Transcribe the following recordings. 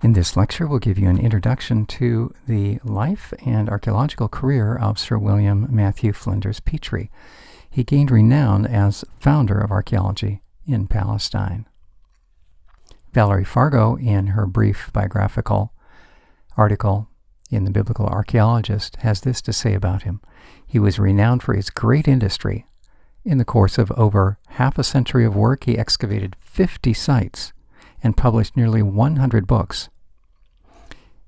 In this lecture, we'll give you an introduction to the life and archaeological career of Sir William Matthew Flinders Petrie. He gained renown as founder of archaeology in Palestine. Valerie Fargo, in her brief biographical article in the Biblical Archaeologist, has this to say about him. He was renowned for his great industry. In the course of over half a century of work, he excavated 50 sites and published nearly 100 books.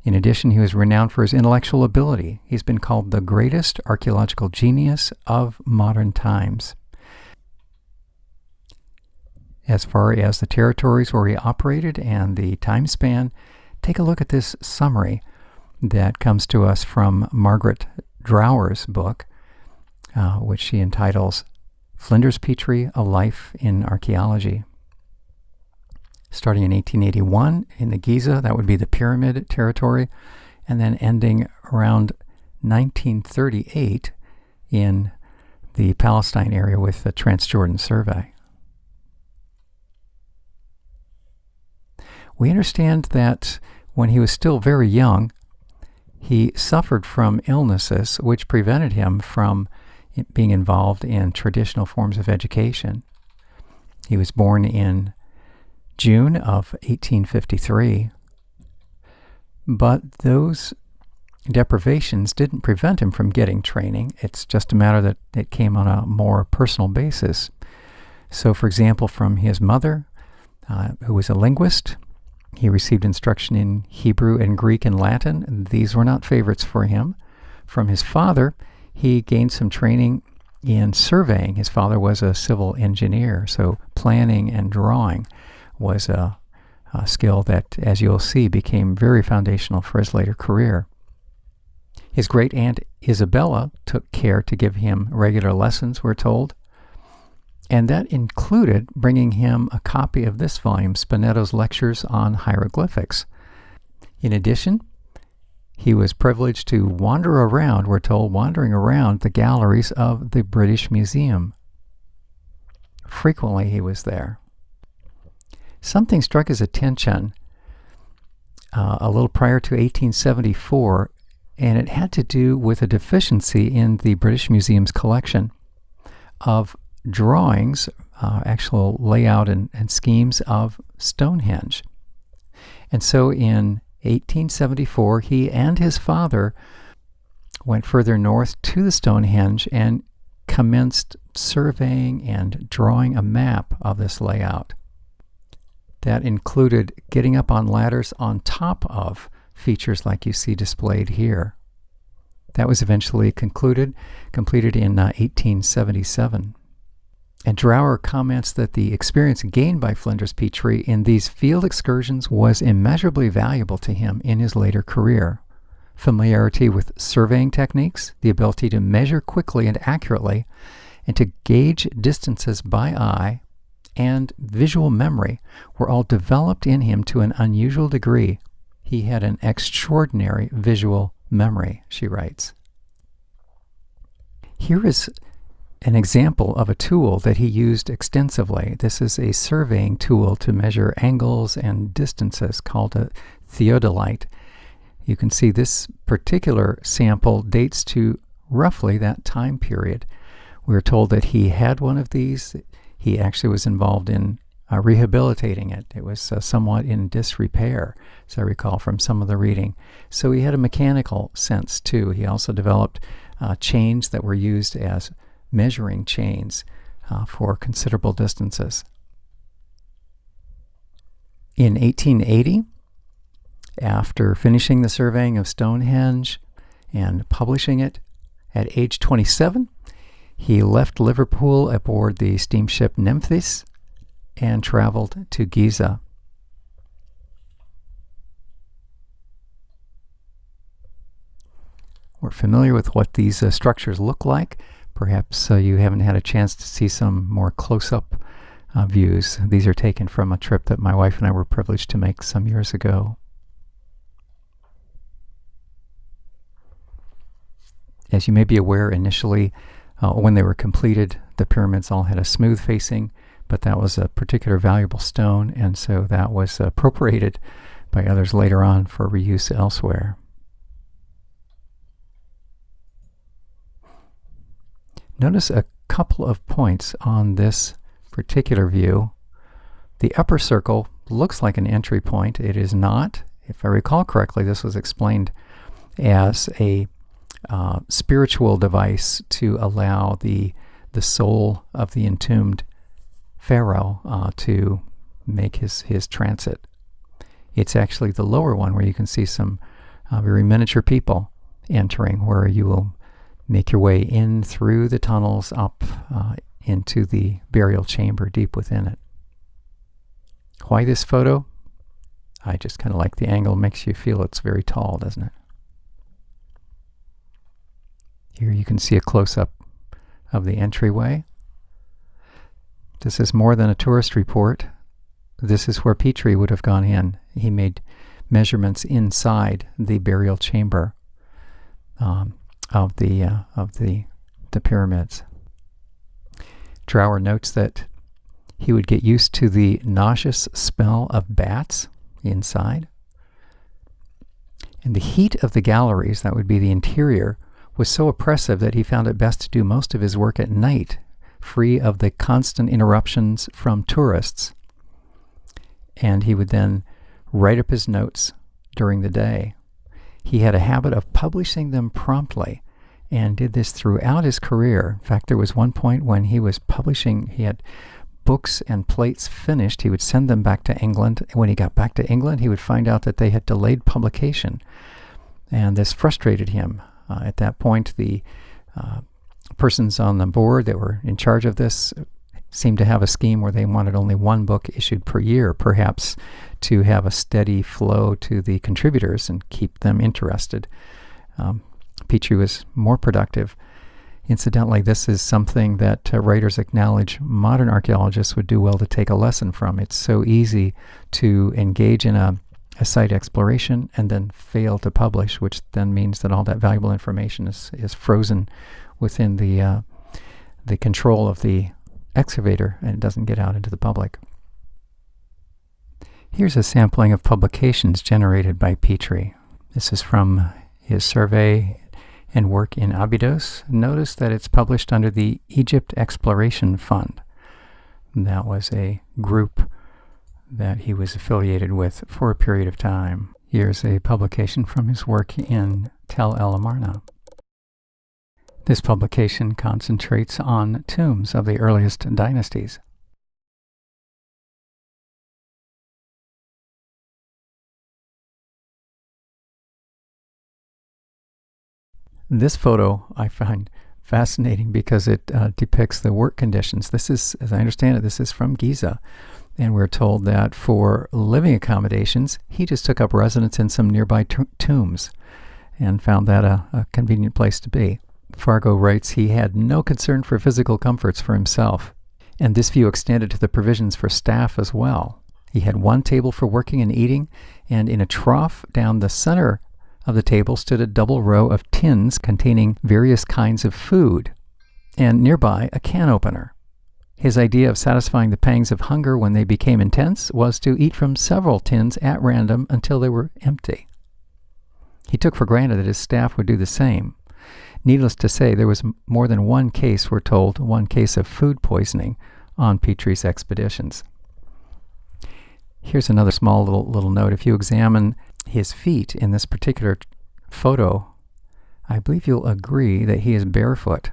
In addition, he was renowned for his intellectual ability. He's been called the greatest archaeological genius of modern times. As far as the territories where he operated and the time span, take a look at this summary that comes to us from Margaret Drower's book, which she entitles Flinders Petrie, A Life in Archaeology. Starting in 1881 in the Giza, that would be the Pyramid territory, and then ending around 1938 in the Palestine area with the Transjordan Survey. We understand that when he was still very young, he suffered from illnesses which prevented him from being involved in traditional forms of education. He was born in June of 1853, but those deprivations didn't prevent him from getting training. It's just a matter that it came on a more personal basis. So, for example, from his mother, who was a linguist, he received instruction in Hebrew and Greek and Latin. These were not favorites for him. From his father, he gained some training in surveying. His father was a civil engineer, so planning and drawing was a skill that, as you'll see, became very foundational for his later career. His great-aunt Isabella took care to give him regular lessons, we're told, and that included bringing him a copy of this volume, Spinetto's Lectures on Hieroglyphics. In addition, he was privileged to wander around, we're told, wandering around the galleries of the British Museum. Frequently he was there. Something struck his attention a little prior to 1874, and it had to do with a deficiency in the British Museum's collection of drawings, actual layout and schemes of Stonehenge. And so in 1874, he and his father went further north to the Stonehenge and commenced surveying and drawing a map of this layout. That included getting up on ladders on top of features like you see displayed here. That was eventually completed in 1877. And Drower comments that the experience gained by Flinders Petrie in these field excursions was immeasurably valuable to him in his later career. Familiarity with surveying techniques, the ability to measure quickly and accurately, and to gauge distances by eye, and visual memory were all developed in him to an unusual degree. He had an extraordinary visual memory, she writes. Here is an example of a tool that he used extensively. This is a surveying tool to measure angles and distances called a theodolite. You can see this particular sample dates to roughly that time period. We are told that he had one of these. He actually was involved in rehabilitating it. It was somewhat in disrepair, as I recall from some of the reading. So he had a mechanical sense too. He also developed chains that were used as measuring chains for considerable distances. In 1880, after finishing the surveying of Stonehenge and publishing it, at age 27, he left Liverpool aboard the steamship Nephthys and traveled to Giza. We're familiar with what these structures look like. Perhaps you haven't had a chance to see some more close-up views. These are taken from a trip that my wife and I were privileged to make some years ago. As you may be aware, initially, when they were completed, the pyramids all had a smooth facing, but that was a particular valuable stone, and so that was appropriated by others later on for reuse elsewhere. Notice a couple of points on this particular view. The upper circle looks like an entry point. It is not. If I recall correctly, this was explained as a spiritual device to allow the soul of the entombed pharaoh to make his transit. It's actually the lower one where you can see some very miniature people entering, where you will make your way in through the tunnels up into the burial chamber deep within it. Why this photo? I just kind of like the angle. It makes you feel it's very tall, doesn't it? Here you can see a close-up of the entryway. This is more than a tourist report. This is where Petrie would have gone in. He made measurements inside the burial chamber of the pyramids. Trower notes that he would get used to the nauseous smell of bats inside. And the heat of the galleries, that would be the interior, was so oppressive that he found it best to do most of his work at night, free of the constant interruptions from tourists. And he would then write up his notes during the day. He had a habit of publishing them promptly and did this throughout his career. In fact, there was one point when he was publishing, he had books and plates finished. He would send them back to England. When he got back to England, he would find out that they had delayed publication. And this frustrated him. At that point, the persons on the board that were in charge of this seemed to have a scheme where they wanted only one book issued per year, perhaps to have a steady flow to the contributors and keep them interested. Petrie was more productive. Incidentally, this is something that writers acknowledge modern archaeologists would do well to take a lesson from. It's so easy to engage in a site exploration and then fail to publish, which then means that all that valuable information is frozen within the control of the excavator and it doesn't get out into the public. Here's a sampling of publications generated by Petrie. This is from his survey and work in Abydos. Notice that it's published under the Egypt Exploration Fund. That was a group that he was affiliated with for a period of time. Here's a publication from his work in Tel El Amarna. This publication concentrates on tombs of the earliest dynasties. This photo I find fascinating because it depicts the work conditions. This is, as I understand it, this is from Giza. And we're told that for living accommodations, he just took up residence in some nearby tombs and found that a convenient place to be. Fargo writes he had no concern for physical comforts for himself, and this view extended to the provisions for staff as well. He had one table for working and eating, and in a trough down the center of the table stood a double row of tins containing various kinds of food, and nearby a can opener. His idea of satisfying the pangs of hunger when they became intense was to eat from several tins at random until they were empty. He took for granted that his staff would do the same. Needless to say, there was more than one case, we're told, one case of food poisoning on Petrie's expeditions. Here's another small little note. If you examine his feet in this particular photo, I believe you'll agree that he is barefoot,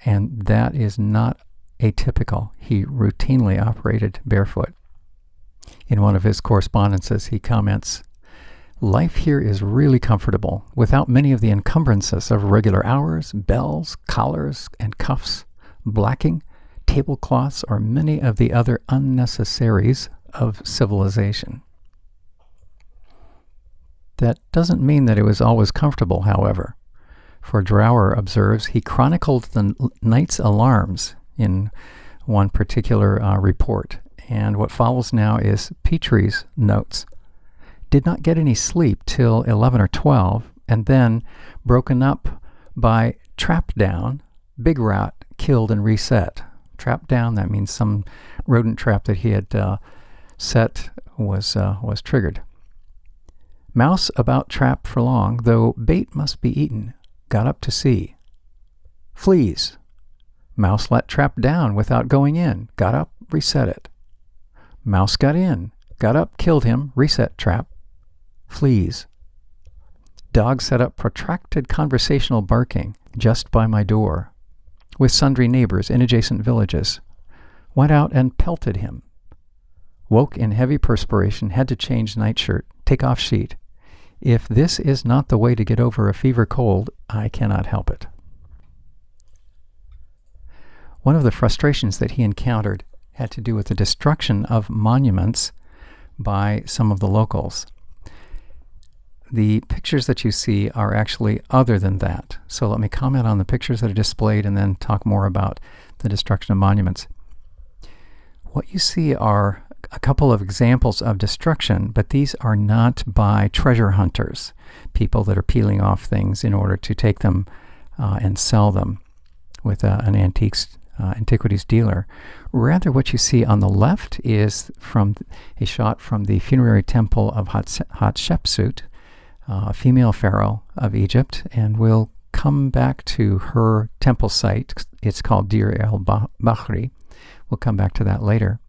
and that is not atypical. He routinely operated barefoot. In one of his correspondences, he comments, "Life here is really comfortable, without many of the encumbrances of regular hours, bells, collars, and cuffs, blacking, tablecloths, or many of the other unnecessaries of civilization." That doesn't mean that it was always comfortable, however. For Drower observes, he chronicled the night's alarms in one particular report, and what follows now is Petrie's notes. Did not get any sleep till 11 or 12, and then broken up by trap down, big rat killed and reset. Trap down, that means some rodent trap that he had set was triggered. Mouse about trap for long, though bait must be eaten, got up to see. Fleas. Mouse let trap down without going in, got up, reset it. Mouse got in, got up, killed him, reset trap. Fleas. Dog set up protracted conversational barking just by my door, with sundry neighbors in adjacent villages. Went out and pelted him. Woke in heavy perspiration, had to change nightshirt, take off sheet. If this is not the way to get over a fever cold, I cannot help it. One of the frustrations that he encountered had to do with the destruction of monuments by some of the locals. The pictures that you see are actually other than that. So let me comment on the pictures that are displayed and then talk more about the destruction of monuments. What you see are a couple of examples of destruction, but these are not by treasure hunters, people that are peeling off things in order to take them and sell them with an antiquities dealer. Rather, what you see on the left is from a shot from the funerary temple of Hatshepsut, a female pharaoh of Egypt, and we'll come back to her temple site. It's called Dir el-Bahri. We'll come back to that later.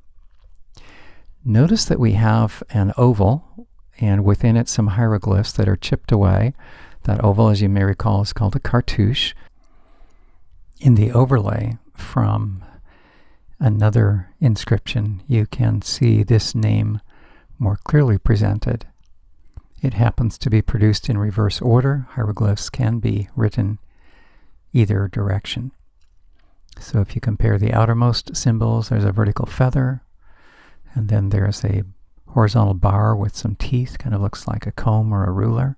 Notice that we have an oval, and within it some hieroglyphs that are chipped away. That oval, as you may recall, is called a cartouche. In the overlay from another inscription, you can see this name more clearly presented. It happens to be produced in reverse order. Hieroglyphs can be written either direction. So if you compare the outermost symbols, there's a vertical feather, and then there's a horizontal bar with some teeth, kind of looks like a comb or a ruler.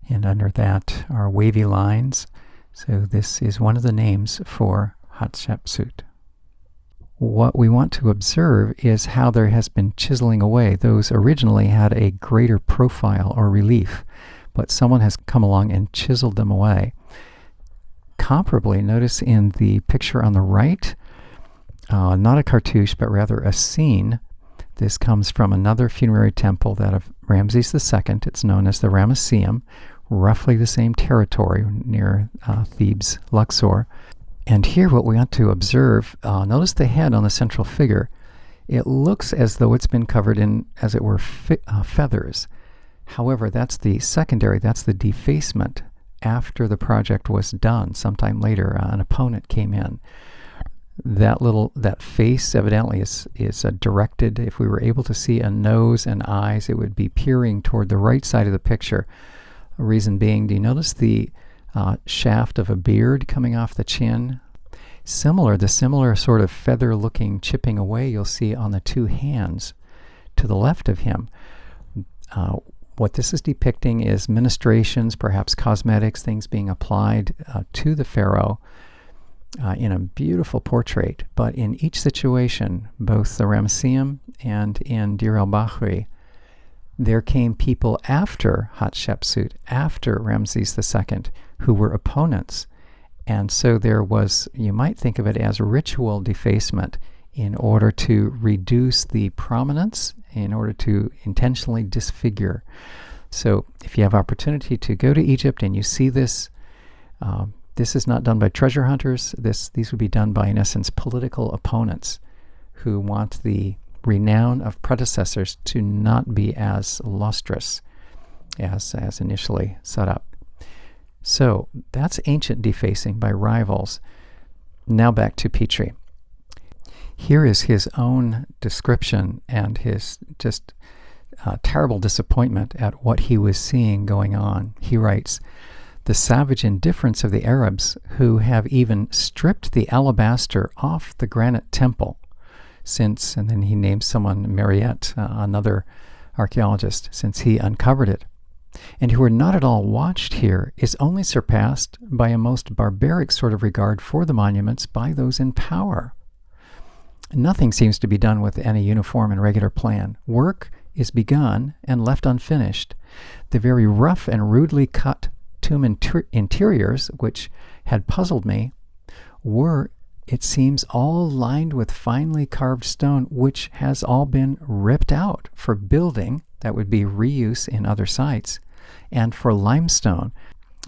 And under that are wavy lines. So this is one of the names for Hatshepsut. What we want to observe is how there has been chiseling away. Those originally had a greater profile or relief, but someone has come along and chiseled them away. Comparably, notice in the picture on the right, not a cartouche, but rather a scene. This comes from another funerary temple, that of Ramses II. It's known as the Ramesseum, roughly the same territory near Thebes, Luxor. And here what we want to observe, notice the head on the central figure. It looks as though it's been covered in, as it were, feathers. However, that's the secondary, that's the defacement after the project was done. Sometime later, an opponent came in. That face evidently is directed. If we were able to see a nose and eyes, it would be peering toward the right side of the picture. Reason being, do you notice the shaft of a beard coming off the chin? The similar sort of feather-looking chipping away you'll see on the two hands to the left of him. What this is depicting is ministrations, perhaps cosmetics, things being applied to the pharaoh in a beautiful portrait. But in each situation, both the Ramesseum and in Dir el-Bahri, there came people after Hatshepsut, after Ramses II, who were opponents. And so there was, you might think of it as ritual defacement in order to reduce the prominence, in order to intentionally disfigure. So if you have opportunity to go to Egypt and you see this, this is not done by treasure hunters. These would be done by, in essence, political opponents who want the renown of predecessors to not be as lustrous as initially set up. So that's ancient defacing by rivals. Now back to Petrie. Here is his own description and his just terrible disappointment at what he was seeing going on. He writes, "The savage indifference of the Arabs, who have even stripped the alabaster off the granite temple since," and then he names someone, Mariette, another archaeologist, "since he uncovered it, and who are not at all watched here, is only surpassed by a most barbaric sort of regard for the monuments by those in power. Nothing seems to be done with any uniform and regular plan. Work is begun and left unfinished. The very rough and rudely cut tomb interiors, which had puzzled me, were, it seems, all lined with finely carved stone, which has all been ripped out for building that would be reuse in other sites. And for limestone,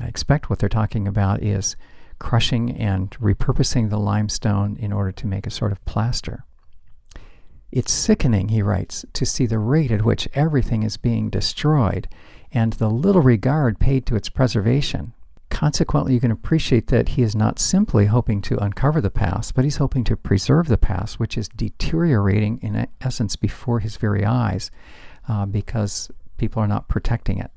I expect what they're talking about is crushing and repurposing the limestone in order to make a sort of plaster. It's sickening, he writes, to see the rate at which everything is being destroyed and the little regard paid to its preservation. Consequently, you can appreciate that he is not simply hoping to uncover the past, but he's hoping to preserve the past, which is deteriorating in essence before his very eyes because people are not protecting it.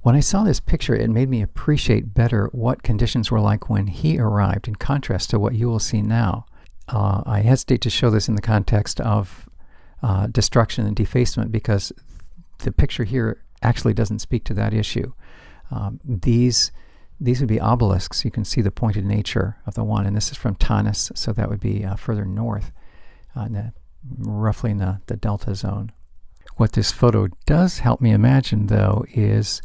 When I saw this picture, it made me appreciate better what conditions were like when he arrived, in contrast to what you will see now. I hesitate to show this in the context of destruction and defacement because the picture here actually doesn't speak to that issue. These would be obelisks. You can see the pointed nature of the one, and this is from Tanis, so that would be further north, roughly in the delta zone. What this photo does help me imagine, though, is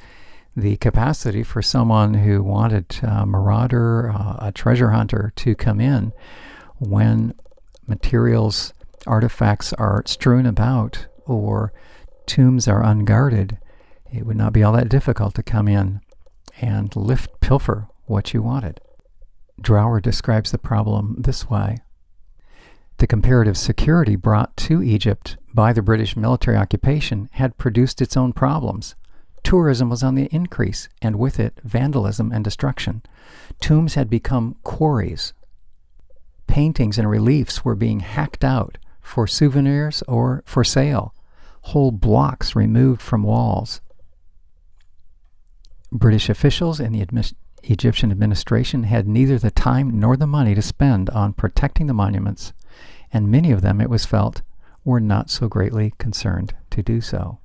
the capacity for someone who wanted a marauder, a treasure hunter, to come in when materials, artifacts are strewn about or tombs are unguarded. It would not be all that difficult to come in and pilfer what you wanted. Drower describes the problem this way. The comparative security brought to Egypt by the British military occupation had produced its own problems. Tourism was on the increase, and with it, vandalism and destruction. Tombs had become quarries. Paintings and reliefs were being hacked out for souvenirs or for sale. Whole blocks removed from walls. British officials and the Egyptian administration had neither the time nor the money to spend on protecting the monuments, and many of them, it was felt, were not so greatly concerned to do so.